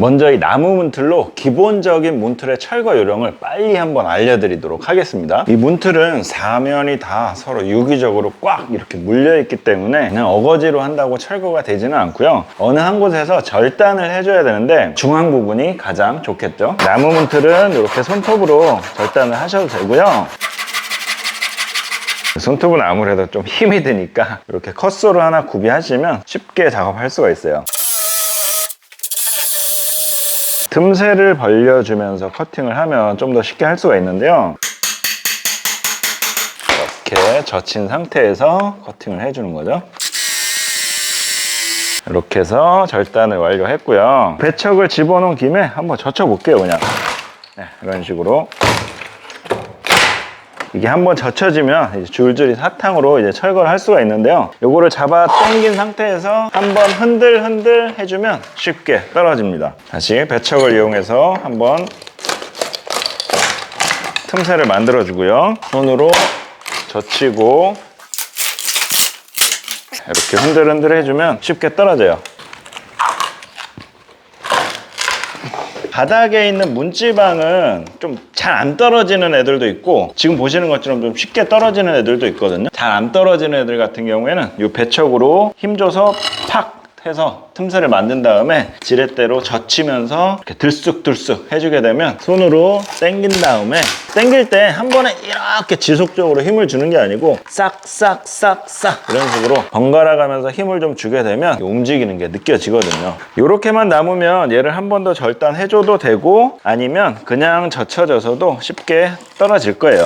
먼저 이 나무 문틀로 기본적인 문틀의 철거 요령을 빨리 한번 알려드리도록 하겠습니다. 이 문틀은 사면이 다 서로 유기적으로 꽉 이렇게 물려있기 때문에 그냥 어거지로 한다고 철거가 되지는 않고요. 어느 한 곳에서 절단을 해줘야 되는데 중앙 부분이 가장 좋겠죠. 나무 문틀은 이렇게 손톱으로 절단을 하셔도 되고요. 손톱은 아무래도 좀 힘이 드니까 이렇게 컷소를 하나 구비하시면 쉽게 작업할 수가 있어요. 틈새를 벌려주면서 커팅을 하면 좀 더 쉽게 할 수가 있는데요. 이렇게 젖힌 상태에서 커팅을 해주는 거죠. 이렇게 해서 절단을 완료했고요. 배척을 집어넣은 김에 한번 젖혀볼게요, 그냥. 네, 이런 식으로. 이게 한번 젖혀지면 이제 줄줄이 사탕으로 이제 철거를 할 수가 있는데요. 요거를 잡아 당긴 상태에서 한번 흔들 해주면 쉽게 떨어집니다. 다시 배척을 이용해서 한번 틈새를 만들어 주고요. 손으로 젖히고 이렇게 흔들 해주면 쉽게 떨어져요. 바닥에 있는 문지방은 좀 잘 안 떨어지는 애들도 있고 지금 보시는 것처럼 좀 쉽게 떨어지는 애들도 있거든요. 잘 안 떨어지는 애들 같은 경우에는 이 배척으로 힘줘서 팍 해서 틈새를 만든 다음에 지렛대로 젖히면서 이렇게 들쑥들쑥 해주게 되면 손으로 당긴 다음에 당길 때 한 번에 이렇게 지속적으로 힘을 주는 게 아니고 싹싹싹싹 이런 식으로 번갈아 가면서 힘을 좀 주게 되면 움직이는 게 느껴지거든요. 이렇게만 남으면 얘를 한 번 더 절단해줘도 되고 아니면 그냥 젖혀져서도 쉽게 떨어질 거예요.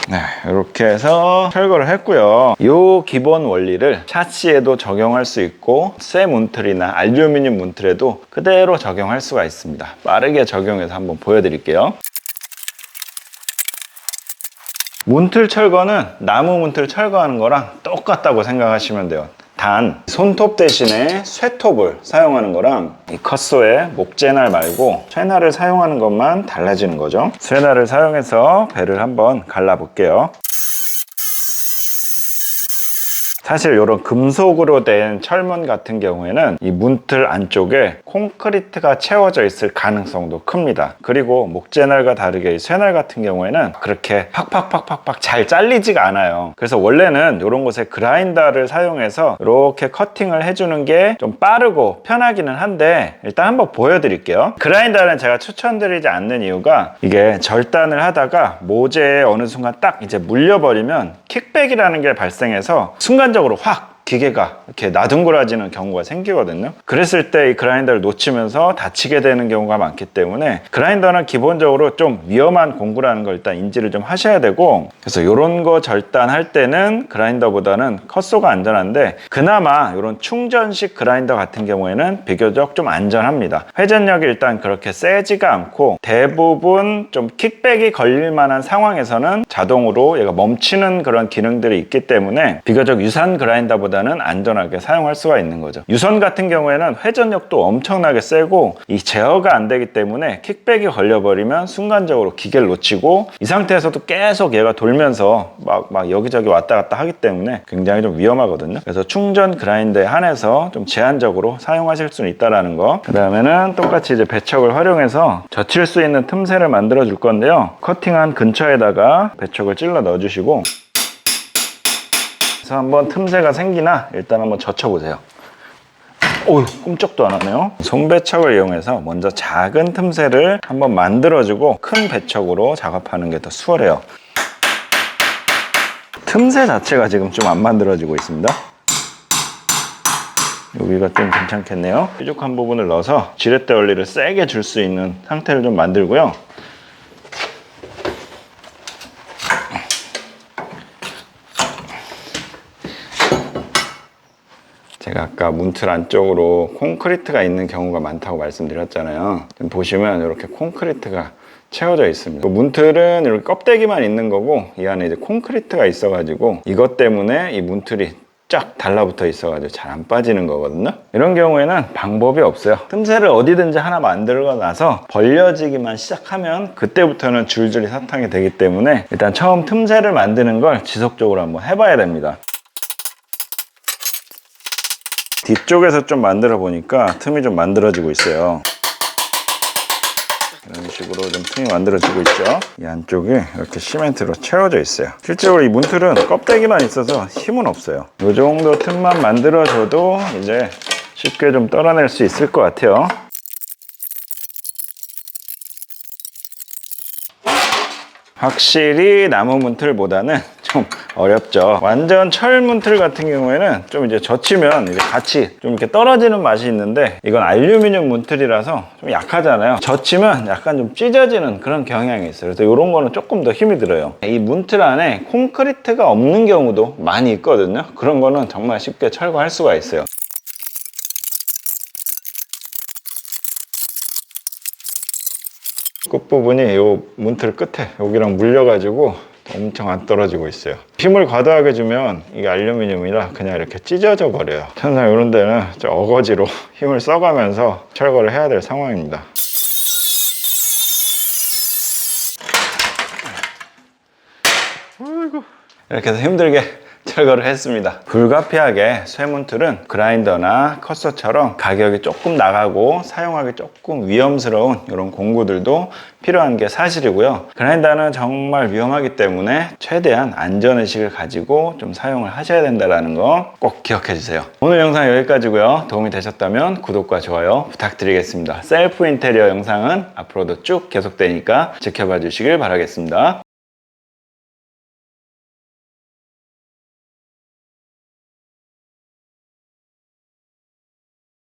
네, 이렇게 해서 철거를 했고요. 이 기본 원리를 샤시에도 적용할 수 있고 쇠 문틀이나 알루미늄 문틀에도 그대로 적용할 수가 있습니다. 빠르게 적용해서 한번 보여드릴게요. 문틀 철거는 나무 문틀 철거하는 거랑 똑같다고 생각하시면 돼요. 단 손톱 대신에 쇠톱을 사용하는 거랑 이 컷소에 목재날 말고 쇠날을 사용하는 것만 달라지는 거죠. 쇠날을 사용해서 배를 한번 갈라 볼게요. 사실 이런 금속으로 된 철문 같은 경우에는 이 문틀 안쪽에 콘크리트가 채워져 있을 가능성도 큽니다. 그리고 목재날과 다르게 이 쇠날 같은 경우에는 그렇게 팍팍팍팍팍 잘 잘리지가 않아요. 그래서 원래는 이런 곳에 그라인더를 사용해서 이렇게 커팅을 해주는 게 좀 빠르고 편하기는 한데 일단 한번 보여드릴게요. 그라인더는 제가 추천드리지 않는 이유가 이게 절단을 하다가 모재에 어느 순간 딱 이제 물려버리면 킥백이라는 게 발생해서 순간적으로 확 기계가 이렇게 나둥그러지는 경우가 생기거든요. 그랬을 때 이 그라인더를 놓치면서 다치게 되는 경우가 많기 때문에 그라인더는 기본적으로 좀 위험한 공구라는 걸 일단 인지를 좀 하셔야 되고, 그래서 이런 거 절단할 때는 그라인더보다는 컷소가 안전한데 그나마 이런 충전식 그라인더 같은 경우에는 비교적 좀 안전합니다. 회전력이 일단 그렇게 세지가 않고 대부분 좀 킥백이 걸릴 만한 상황에서는 자동으로 얘가 멈추는 그런 기능들이 있기 때문에 비교적 유산 그라인더보다는 안전하게 사용할 수가 있는 거죠. 유선 같은 경우에는 회전력도 엄청나게 세고 이 제어가 안 되기 때문에 킥백이 걸려버리면 순간적으로 기계를 놓치고 이 상태에서도 계속 얘가 돌면서 막 여기저기 왔다 갔다 하기 때문에 굉장히 좀 위험하거든요. 그래서 충전 그라인더에 한해서 좀 제한적으로 사용하실 수는 있다라는 거. 그 다음에는 똑같이 이제 배척을 활용해서 젖힐 수 있는 틈새를 만들어 줄 건데요. 커팅한 근처에다가 배척을 찔러 넣어 주시고 한번 틈새가 생기나 일단 한번 젖혀보세요. 어휴, 꼼짝도 안 하네요. 손배척을 이용해서 먼저 작은 틈새를 한번 만들어주고 큰 배척으로 작업하는 게 더 수월해요. 틈새 자체가 지금 좀 안 만들어지고 있습니다. 여기가 좀 괜찮겠네요. 뾰족한 부분을 넣어서 지렛대 원리를 세게 줄 수 있는 상태를 좀 만들고요. 제가 아까 문틀 안쪽으로 콘크리트가 있는 경우가 많다고 말씀드렸잖아요. 지금 보시면 이렇게 콘크리트가 채워져 있습니다. 문틀은 이렇게 껍데기만 있는 거고 이 안에 이제 콘크리트가 있어가지고 이것 때문에 이 문틀이 쫙 달라붙어 있어가지고 잘 안 빠지는 거거든요. 이런 경우에는 방법이 없어요. 틈새를 어디든지 하나 만들고 나서 벌려지기만 시작하면 그때부터는 줄줄이 사탕이 되기 때문에 일단 처음 틈새를 만드는 걸 지속적으로 한번 해봐야 됩니다. 뒤쪽에서 좀 만들어 보니까 틈이 좀 만들어지고 있어요. 이런 식으로 좀 틈이 만들어지고 있죠. 이 안쪽이 이렇게 시멘트로 채워져 있어요. 실제로 이 문틀은 껍데기만 있어서 힘은 없어요. 이 정도 틈만 만들어줘도 이제 쉽게 좀 떨어낼 수 있을 것 같아요. 확실히 나무 문틀보다는 좀 어렵죠. 완전 철 문틀 같은 경우에는 좀 이제 젖히면 이제 같이 좀 이렇게 떨어지는 맛이 있는데, 이건 알루미늄 문틀이라서 좀 약하잖아요. 젖히면 약간 좀 찢어지는 그런 경향이 있어요. 그래서 이런 거는 조금 더 힘이 들어요. 이 문틀 안에 콘크리트가 없는 경우도 많이 있거든요. 그런 거는 정말 쉽게 철거할 수가 있어요. 끝부분이 이 문틀 끝에 여기랑 물려가지고 엄청 안 떨어지고 있어요. 힘을 과도하게 주면 이게 알루미늄이라 그냥 이렇게 찢어져 버려요. 항상 이런 데는 좀 어거지로 힘을 써가면서 철거를 해야 될 상황입니다. 이렇게 해서 힘들게 철거를 했습니다. 불가피하게 쇠문틀은 그라인더나 컷서처럼 가격이 조금 나가고 사용하기 조금 위험스러운 이런 공구들도 필요한 게 사실이고요. 그라인더는 정말 위험하기 때문에 최대한 안전의식을 가지고 좀 사용을 하셔야 된다는 거 꼭 기억해 주세요. 오늘 영상 여기까지고요. 도움이 되셨다면 구독과 좋아요 부탁드리겠습니다. 셀프 인테리어 영상은 앞으로도 쭉 계속되니까 지켜봐 주시길 바라겠습니다.